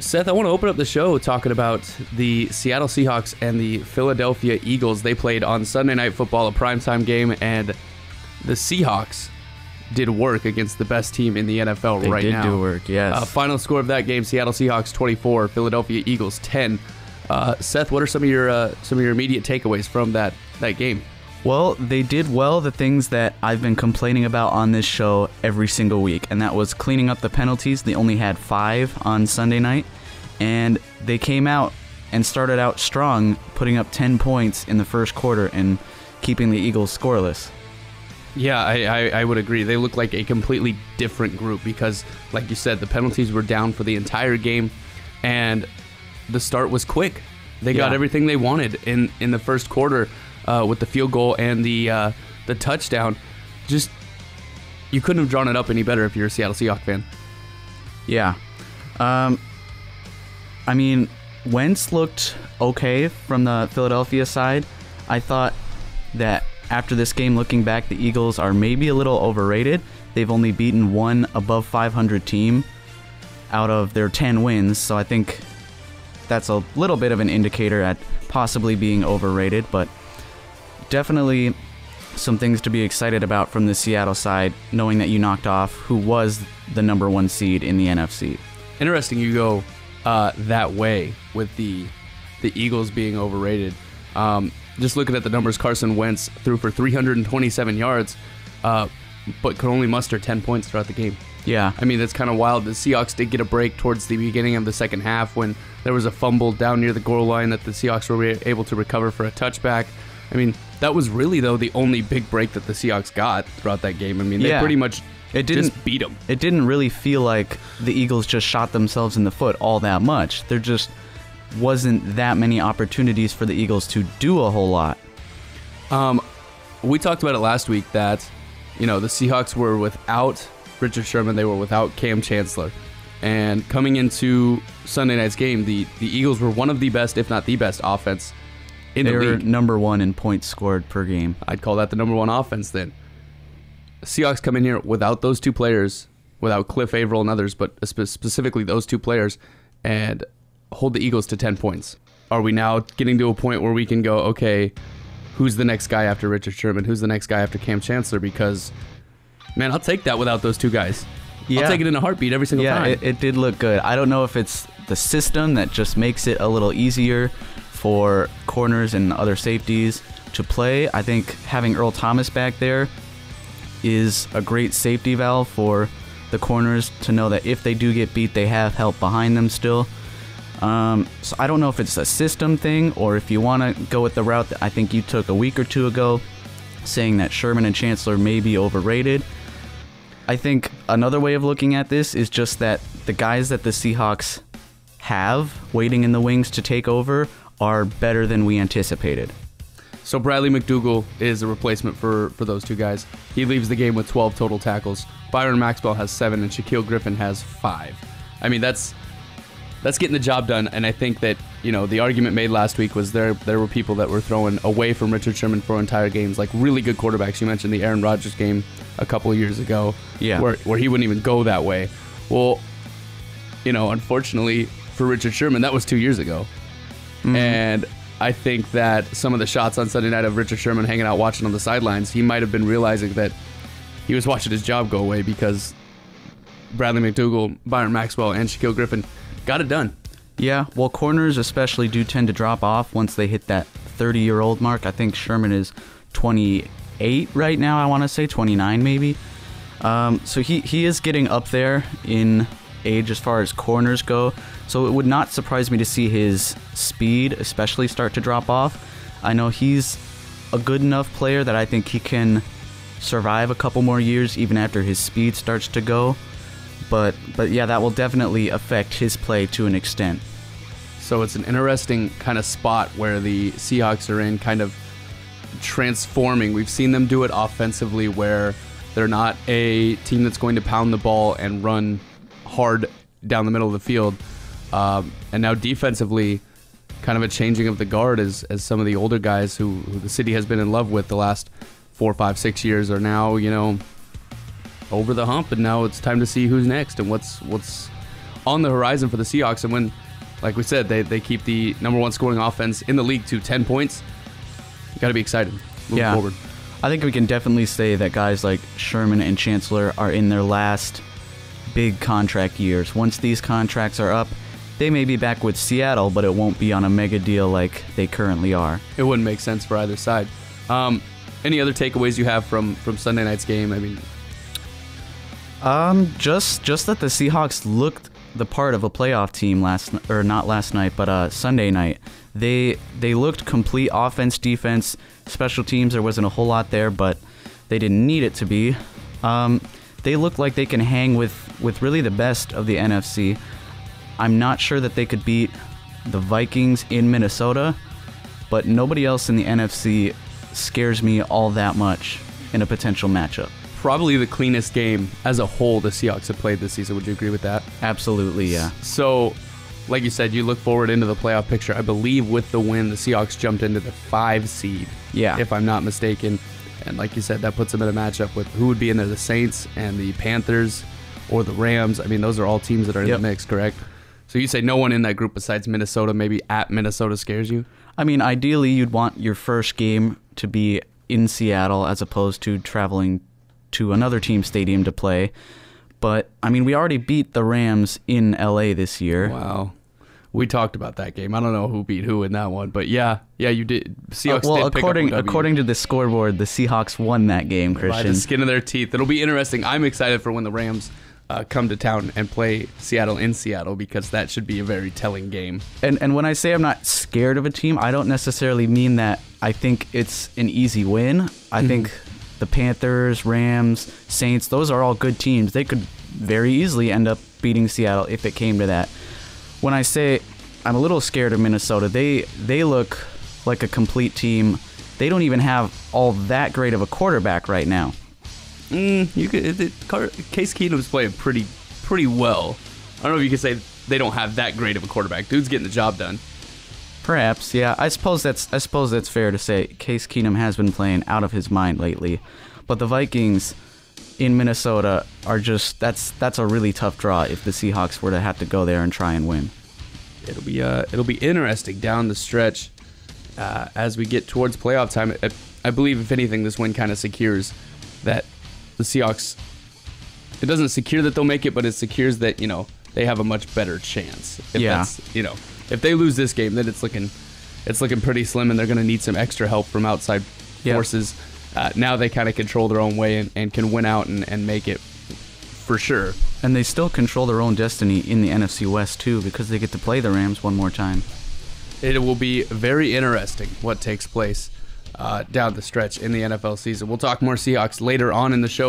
Seth, I want to open up the show talking about the Seattle Seahawks and the Philadelphia Eagles. They played on Sunday Night Football, a primetime game, and the Seahawks did work against the best team in the NFL right now. They did do work, yes. Final score of that game, Seattle Seahawks 24, Philadelphia Eagles 10. Seth, what are some of your immediate takeaways from that game? Well, they did well the things that I've been complaining about on this show every single week, and that was cleaning up the penalties. They only had 5 on Sunday night, and they came out and started out strong, putting up 10 points in the first quarter and keeping the Eagles scoreless. Yeah, I would agree. They look like a completely different group because, like you said, the penalties were down for the entire game, and the start was quick. They got everything they wanted in the first quarter. With the field goal and the touchdown. Just, you couldn't have drawn it up any better if you're a Seattle Seahawks fan. Yeah. I mean, Wentz looked okay from the Philadelphia side. I thought that after this game, looking back, the Eagles are maybe a little overrated. They've only beaten one above 500 team out of their 10 wins, so I think that's a little bit of an indicator at possibly being overrated, but definitely some things to be excited about from the Seattle side, knowing that you knocked off who was the number 1 seed in the NFC. Interesting you go that way with the Eagles being overrated. Just looking at the numbers, Carson Wentz threw for 327 yards, but could only muster 10 points throughout the game. Yeah. I mean, that's kind of wild. The Seahawks did get a break towards the beginning of the second half when there was a fumble down near the goal line that the Seahawks were able to recover for a touchback. I mean, that was really, though, the only big break that the Seahawks got throughout that game. I mean, they pretty much just beat them. It didn't really feel like the Eagles just shot themselves in the foot all that much. There just wasn't that many opportunities for the Eagles to do a whole lot. We talked about it last week that, the Seahawks were without Richard Sherman. They were without Cam Chancellor. And coming into Sunday night's game, the Eagles were one of the best, if not the best, offense in the league. They were number 1 in points scored per game. I'd call that the number 1 offense then. The Seahawks come in here without those two players, without Cliff Averill and others, but specifically those two players, and hold the Eagles to 10 points. Are we now getting to a point where we can go, okay, who's the next guy after Richard Sherman? Who's the next guy after Cam Chancellor? Because, man, I'll take that without those two guys. Yeah. I'll take it in a heartbeat every single time. Yeah, it did look good. I don't know if it's the system that just makes it a little easier for corners and other safeties to play. I think having Earl Thomas back there is a great safety valve for the corners to know that if they do get beat, they have help behind them still. So I don't know if it's a system thing or if you want to go with the route that I think you took a week or two ago, saying that Sherman and Chancellor may be overrated. I think another way of looking at this is just that the guys that the Seahawks have waiting in the wings to take over are better than we anticipated. So Bradley McDougald is a replacement for those two guys. He leaves the game with 12 total tackles. Byron Maxwell has 7, and Shaquille Griffin has 5. I mean, that's getting the job done, and I think that, the argument made last week was there were people that were throwing away from Richard Sherman for entire games, like really good quarterbacks. You mentioned the Aaron Rodgers game a couple of years ago, where he wouldn't even go that way. Well, unfortunately for Richard Sherman, that was 2 years ago. Mm-hmm. And I think that some of the shots on Sunday night of Richard Sherman hanging out watching on the sidelines, he might have been realizing that he was watching his job go away because Bradley McDougald, Byron Maxwell, and Shaquille Griffin got it done. Yeah, well, corners especially do tend to drop off once they hit that 30-year-old mark. I think Sherman is 28 right now, I want to say, 29 maybe. So he is getting up there in age as far as corners go. So it would not surprise me to see his speed especially start to drop off. I know he's a good enough player that I think he can survive a couple more years even after his speed starts to go. But yeah, that will definitely affect his play to an extent. So it's an interesting kind of spot where the Seahawks are in, kind of transforming. We've seen them do it offensively where they're not a team that's going to pound the ball and run hard down the middle of the field. And now defensively, kind of a changing of the guard as some of the older guys who the city has been in love with the last 4, 5, 6 years are now, over the hump, and now it's time to see who's next and what's on the horizon for the Seahawks. And when, like we said, they keep the number one scoring offense in the league to 10 points, you got to be excited moving forward. I think we can definitely say that guys like Sherman and Chancellor are in their last big contract years. Once these contracts are up, they may be back with Seattle, but it won't be on a mega deal like they currently are. It wouldn't make sense for either side. Any other takeaways you have from Sunday night's game? I mean, just that the Seahawks looked the part of a playoff team Sunday night. They looked complete offense, defense, special teams. There wasn't a whole lot there, but they didn't need it to be. They look like they can hang with really the best of the NFC. I'm not sure that they could beat the Vikings in Minnesota, but nobody else in the NFC scares me all that much in a potential matchup. Probably the cleanest game as a whole the Seahawks have played this season. Would you agree with that? Absolutely, yeah. So, like you said, you look forward into the playoff picture. I believe with the win, the Seahawks jumped into the 5 seed, if I'm not mistaken. And like you said, that puts them in a matchup with who would be in there, the Saints and the Panthers or the Rams. I mean, those are all teams that are in the mix, correct? So you say no one in that group besides Minnesota, maybe at Minnesota, scares you? I mean, ideally, you'd want your first game to be in Seattle as opposed to traveling to another team's stadium to play. But, I mean, we already beat the Rams in L.A. this year. Wow. We talked about that game. I don't know who beat who in that one, but yeah, you did. Seahawks did pick up a W. According to the scoreboard, the Seahawks won that game, Christian. By the skin of their teeth. It'll be interesting. I'm excited for when the Rams come to town and play Seattle in Seattle, because that should be a very telling game. And when I say I'm not scared of a team, I don't necessarily mean that I think it's an easy win. I think the Panthers, Rams, Saints, those are all good teams. They could very easily end up beating Seattle if it came to that. When I say I'm a little scared of Minnesota, they look like a complete team. They don't even have all that great of a quarterback right now. Case Keenum's playing pretty well. I don't know if you could say they don't have that great of a quarterback. Dude's getting the job done. Perhaps, yeah. I suppose that's fair to say. Case Keenum has been playing out of his mind lately, but the Vikings in Minnesota are just that's a really tough draw if the Seahawks were to have to go there and try and win. It'll be interesting down the stretch as we get towards playoff time. I believe, if anything, this win kind of secures that the Seahawks. It doesn't secure that they'll make it, but it secures that they have a much better chance. If they lose this game, then it's looking pretty slim, and they're going to need some extra help from outside forces. Now they kind of control their own way and can win out and make it for sure. And they still control their own destiny in the NFC West too, because they get to play the Rams one more time. It will be very interesting what takes place down the stretch in the NFL season. We'll talk more Seahawks later on in the show.